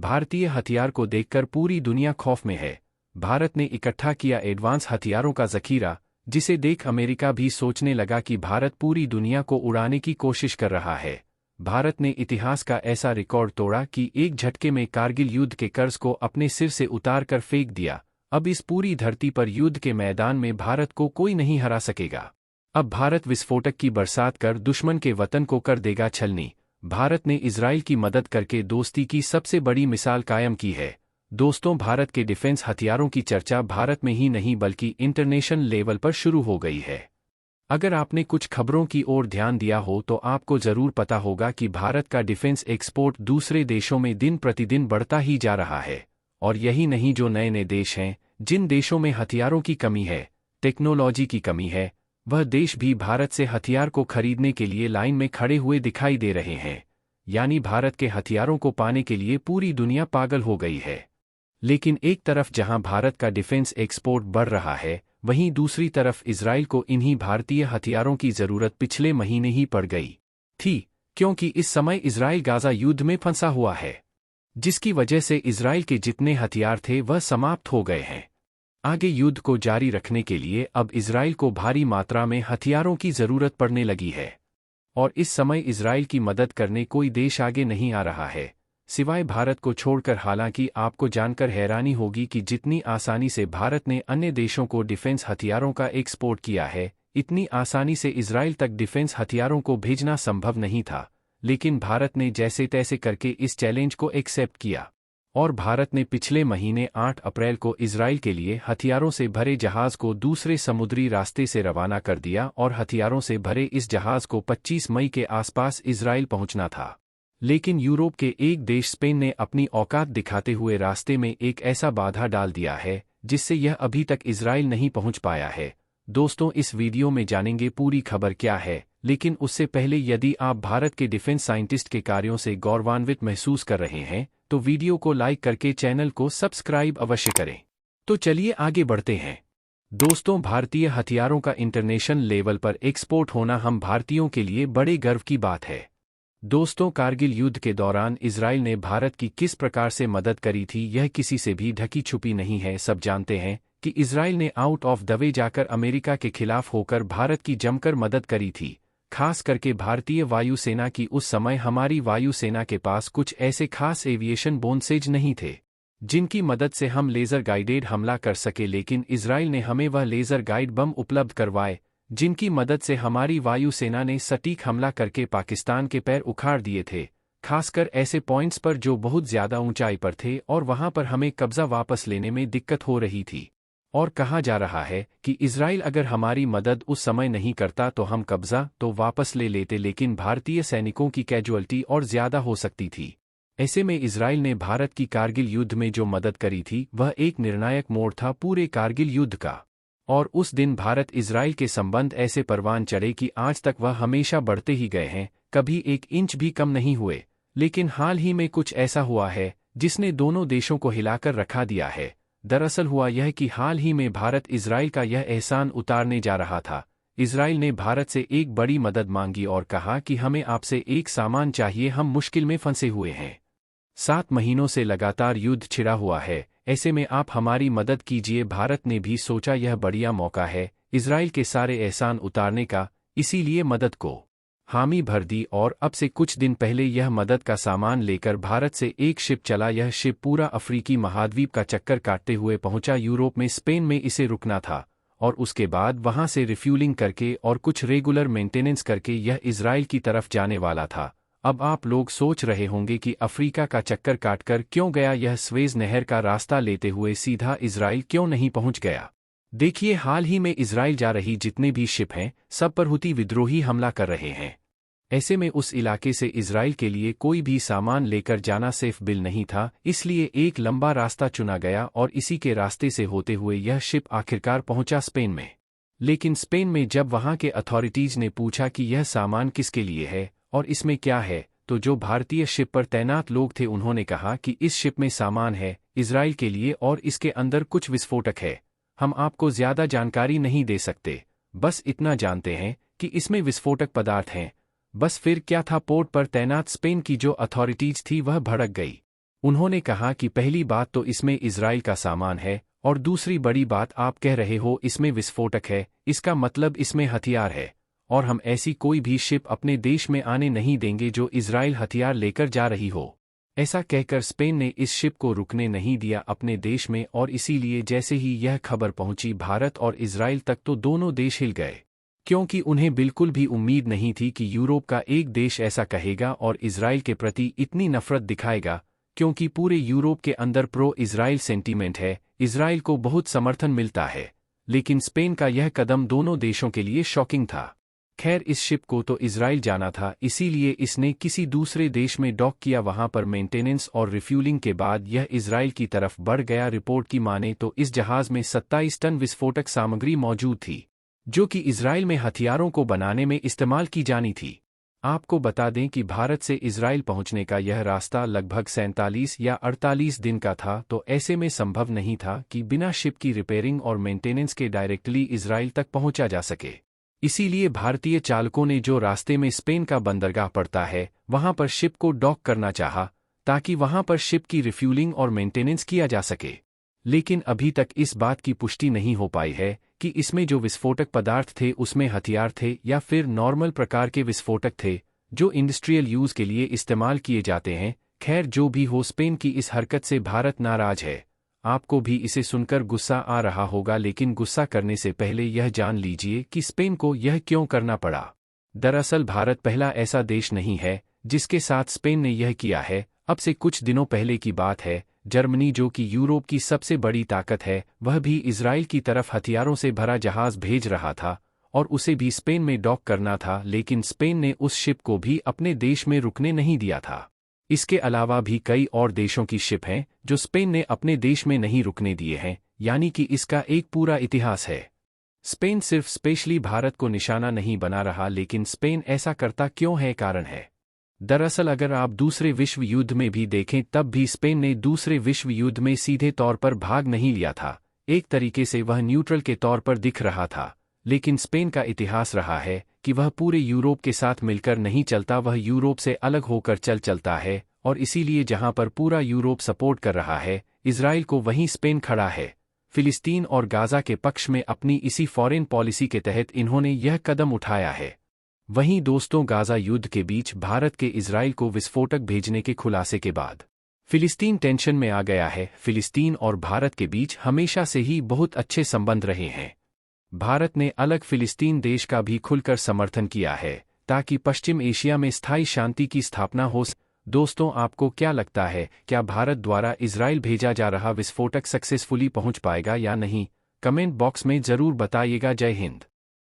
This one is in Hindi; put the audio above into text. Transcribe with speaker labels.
Speaker 1: भारतीय हथियार को देखकर पूरी दुनिया खौफ में है। भारत ने इकट्ठा किया एडवांस हथियारों का जखीरा, जिसे देख अमेरिका भी सोचने लगा कि भारत पूरी दुनिया को उड़ाने की कोशिश कर रहा है। भारत ने इतिहास का ऐसा रिकॉर्ड तोड़ा कि एक झटके में कारगिल युद्ध के कर्ज को अपने सिर से उतार कर फेंक दिया। अब इस पूरी धरती पर युद्ध के मैदान में भारत को कोई नहीं हरा सकेगा। अब भारत विस्फोटक की बरसात कर दुश्मन के वतन को कर देगा छलनी। भारत ने इजराइल की मदद करके दोस्ती की सबसे बड़ी मिसाल कायम की है। दोस्तों, भारत के डिफेंस हथियारों की चर्चा भारत में ही नहीं बल्कि इंटरनेशनल लेवल पर शुरू हो गई है। अगर आपने कुछ खबरों की ओर ध्यान दिया हो तो आपको जरूर पता होगा कि भारत का डिफेंस एक्सपोर्ट दूसरे देशों में दिन प्रतिदिन बढ़ता ही जा रहा है। और यही नहीं, जो नए नए देश हैं, जिन देशों में हथियारों की कमी है, टेक्नोलॉजी की कमी है, वह देश भी भारत से हथियार को खरीदने के लिए लाइन में खड़े हुए दिखाई दे रहे हैं। यानी भारत के हथियारों को पाने के लिए पूरी दुनिया पागल हो गई है। लेकिन एक तरफ जहां भारत का डिफेंस एक्सपोर्ट बढ़ रहा है, वहीं दूसरी तरफ इजराइल को इन्हीं भारतीय हथियारों की जरूरत पिछले महीने ही पड़ गई थी, क्योंकि इस समय इजराइल गाजा युद्ध में फंसा हुआ है, जिसकी वजह से इजराइल के जितने हथियार थे वह समाप्त हो गए हैं। आगे युद्ध को जारी रखने के लिए अब इजराइल को भारी मात्रा में हथियारों की जरूरत पड़ने लगी है। और इस समय इजराइल की मदद करने कोई देश आगे नहीं आ रहा है, सिवाय भारत को छोड़कर। हालांकि आपको जानकर हैरानी होगी कि जितनी आसानी से भारत ने अन्य देशों को डिफेंस हथियारों का एक्सपोर्ट किया है, इतनी आसानी से इजराइल तक डिफेंस हथियारों को भेजना संभव नहीं था। लेकिन भारत ने जैसे तैसे करके इस चैलेंज को एक्सेप्ट किया और भारत ने पिछले महीने 8 अप्रैल को इजराइल के लिए हथियारों से भरे जहाज को दूसरे समुद्री रास्ते से रवाना कर दिया और हथियारों से भरे इस जहाज को 25 मई के आसपास इजराइल पहुंचना था। लेकिन यूरोप के एक देश स्पेन ने अपनी औकात दिखाते हुए रास्ते में एक ऐसा बाधा डाल दिया है, जिससे यह अभी तक इजराइल नहीं पहुंच पाया है। दोस्तों, इस वीडियो में जानेंगे पूरी खबर क्या है, लेकिन उससे पहले यदि आप भारत के डिफेंस साइंटिस्ट के कार्यों से गौरवान्वित महसूस कर रहे हैं, तो वीडियो को लाइक करके चैनल को सब्सक्राइब अवश्य करें। तो चलिए आगे बढ़ते हैं। दोस्तों, भारतीय हथियारों का इंटरनेशनल लेवल पर एक्सपोर्ट होना हम भारतीयों के लिए बड़े गर्व की बात है। दोस्तों, कारगिल युद्ध के दौरान इजराइल ने भारत की किस प्रकार से मदद करी थी, यह किसी से भी ढकी छुपी नहीं है। सब जानते हैं कि इजराइल ने आउट ऑफ द वे जाकर अमेरिका के खिलाफ होकर भारत की जमकर मदद करी थी। खास करके भारतीय वायुसेना की। उस समय हमारी वायुसेना के पास कुछ ऐसे खास एविएशन बोनसेज नहीं थे जिनकी मदद से हम लेज़र गाइडेड हमला कर सके, लेकिन इजराइल ने हमें वह लेज़र गाइड बम उपलब्ध करवाए जिनकी मदद से हमारी वायुसेना ने सटीक हमला करके पाकिस्तान के पैर उखाड़ दिए थे, खासकर ऐसे पॉइंट्स पर जो बहुत ज्यादा ऊंचाई पर थे और वहां पर हमें कब्जा वापस लेने में दिक्कत हो रही थी। और कहा जा रहा है कि इजराइल अगर हमारी मदद उस समय नहीं करता तो हम कब्जा तो वापस ले लेते, लेकिन भारतीय सैनिकों की कैजुअल्टी और ज्यादा हो सकती थी। ऐसे में इजराइल ने भारत की कारगिल युद्ध में जो मदद करी थी वह एक निर्णायक मोड़ था पूरे कारगिल युद्ध का। और उस दिन भारत इजराइल के संबंध ऐसे परवान चढ़े कि आज तक वह हमेशा बढ़ते ही गए हैं, कभी 1 इंच भी कम नहीं हुए। लेकिन हाल ही में कुछ ऐसा हुआ है जिसने दोनों देशों को हिलाकर रखा दिया है। दरअसल हुआ यह कि हाल ही में भारत इजराइल का यह एहसान उतारने जा रहा था। इजराइल ने भारत से एक बड़ी मदद मांगी और कहा कि हमें आपसे एक सामान चाहिए, हम मुश्किल में फंसे हुए हैं। 7 महीनों से लगातार युद्ध छिड़ा हुआ है, ऐसे में आप हमारी मदद कीजिए। भारत ने भी सोचा यह बढ़िया मौका है इजराइल के सारे एहसान उतारने का, इसीलिए मदद को हामी भर दी। और अब से कुछ दिन पहले यह मदद का सामान लेकर भारत से एक शिप चला। यह शिप पूरा अफ्रीकी महाद्वीप का चक्कर काटते हुए पहुंचा यूरोप में। स्पेन में इसे रुकना था और उसके बाद वहां से रिफ्यूलिंग करके और कुछ रेगुलर मेंटेनेंस करके यह इजराइल की तरफ जाने वाला था। अब आप लोग सोच रहे होंगे कि अफ्रीका का चक्कर काटकर क्यों गया, यह स्वेज नहर का रास्ता लेते हुए सीधा इजराइल क्यों नहीं पहुंच गया। देखिए, हाल ही में इजराइल जा रही जितने भी शिप हैं, सब पर हुती विद्रोही हमला कर रहे हैं। ऐसे में उस इलाके से इजराइल के लिए कोई भी सामान लेकर जाना सेफ बिल नहीं था, इसलिए एक लंबा रास्ता चुना गया और इसी के रास्ते से होते हुए यह शिप आखिरकार पहुंचा स्पेन में। लेकिन स्पेन में जब वहां के अथॉरिटीज ने पूछा कि यह सामान किसके लिए है और इसमें क्या है, तो जो भारतीय शिप पर तैनात लोग थे उन्होंने कहा कि इस शिप में सामान है इजराइल के लिए और इसके अंदर कुछ विस्फोटक है। हम आपको ज्यादा जानकारी नहीं दे सकते, बस इतना जानते हैं कि इसमें विस्फोटक पदार्थ हैं। बस फिर क्या था, पोर्ट पर तैनात स्पेन की जो अथॉरिटीज थी वह भड़क गई उन्होंने कहा कि पहली बात तो इसमें इजराइल का सामान है और दूसरी बड़ी बात आप कह रहे हो इसमें विस्फोटक है, इसका मतलब इसमें हथियार है और हम ऐसी कोई भी शिप अपने देश में आने नहीं देंगे जो इजराइल हथियार लेकर जा रही हो। ऐसा कहकर स्पेन ने इस शिप को रुकने नहीं दिया अपने देश में और इसीलिए जैसे ही यह खबर पहुंची भारत और इजराइल तक तो दोनों देश हिल गए, क्योंकि उन्हें बिल्कुल भी उम्मीद नहीं थी कि यूरोप का एक देश ऐसा कहेगा और इजराइल के प्रति इतनी नफरत दिखाएगा, क्योंकि पूरे यूरोप के अंदर प्रो इजराइल सेंटीमेंट है, इजराइल को बहुत समर्थन मिलता है। लेकिन स्पेन का यह कदम दोनों देशों के लिए शॉकिंग था। खैर इस शिप को तो इजराइल जाना था, इसीलिए इसने किसी दूसरे देश में डॉक किया, वहां पर मेंटेनेंस और रिफ्यूलिंग के बाद यह इजराइल की तरफ बढ़ गया। रिपोर्ट की माने तो इस जहाज में 27 टन विस्फोटक सामग्री मौजूद थी, जो कि इजराइल में हथियारों को बनाने में इस्तेमाल की जानी थी। आपको बता दें कि भारत से इजराइल पहुंचने का यह रास्ता लगभग 47 या 48 दिन का था, तो ऐसे में संभव नहीं था कि बिना शिप की रिपेयरिंग और मेंटेनेंस के डायरेक्टली इजराइल तक पहुंचा जा सके। इसीलिए भारतीय चालकों ने जो रास्ते में स्पेन का बंदरगाह पड़ता है वहां पर शिप को डॉक करना चाहा, ताकि वहां पर शिप की रिफ्यूलिंग और मेंटेनेंस किया जा सके। लेकिन अभी तक इस बात की पुष्टि नहीं हो पाई है कि इसमें जो विस्फोटक पदार्थ थे उसमें हथियार थे या फिर नॉर्मल प्रकार के विस्फोटक थे जो इंडस्ट्रियल यूज के लिए इस्तेमाल किए जाते हैं। खैर जो भी हो, स्पेन की इस हरकत से भारत नाराज है। आपको भी इसे सुनकर गुस्सा आ रहा होगा, लेकिन गुस्सा करने से पहले यह जान लीजिए कि स्पेन को यह क्यों करना पड़ा। दरअसल भारत पहला ऐसा देश नहीं है जिसके साथ स्पेन ने यह किया है। अब से कुछ दिनों पहले की बात है, जर्मनी जो कि यूरोप की सबसे बड़ी ताकत है, वह भी इजराइल की तरफ हथियारों से भरा जहाज भेज रहा था और उसे भी स्पेन में डॉक करना था, लेकिन स्पेन ने उस शिप को भी अपने देश में रुकने नहीं दिया था। इसके अलावा भी कई और देशों की शिप हैं जो स्पेन ने अपने देश में नहीं रुकने दिए हैं, यानी कि इसका एक पूरा इतिहास है। स्पेन सिर्फ स्पेशली भारत को निशाना नहीं बना रहा, लेकिन स्पेन ऐसा करता क्यों है, कारण है। दरअसल अगर आप दूसरे विश्व युद्ध में भी देखें तब भी स्पेन ने दूसरे विश्व युद्ध में सीधे तौर पर भाग नहीं लिया था। एक तरीके से वह न्यूट्रल के तौर पर दिख रहा था, लेकिन स्पेन का इतिहास रहा है कि वह पूरे यूरोप के साथ मिलकर नहीं चलता, वह यूरोप से अलग होकर चलता है। और इसीलिए जहां पर पूरा यूरोप सपोर्ट कर रहा है इजराइल को, वहीं स्पेन खड़ा है फिलिस्तीन और गाजा के पक्ष में। अपनी इसी फॉरेन पॉलिसी के तहत इन्होंने यह कदम उठाया है। वहीं दोस्तों, गाजा युद्ध के बीच भारत के इजराइल को विस्फोटक भेजने के खुलासे के बाद फिलिस्तीन टेंशन में आ गया है। फिलिस्तीन और भारत के बीच हमेशा से ही बहुत अच्छे संबंध रहे हैं। भारत ने अलग फिलिस्तीन देश का भी खुलकर समर्थन किया है ताकि पश्चिम एशिया में स्थायी शांति की स्थापना हो। दोस्तों, आपको क्या लगता है, क्या भारत द्वारा इजराइल भेजा जा रहा विस्फोटक सक्सेसफुली पहुंच पाएगा या नहीं? कमेंट बॉक्स में जरूर बताइएगा। जय हिंद।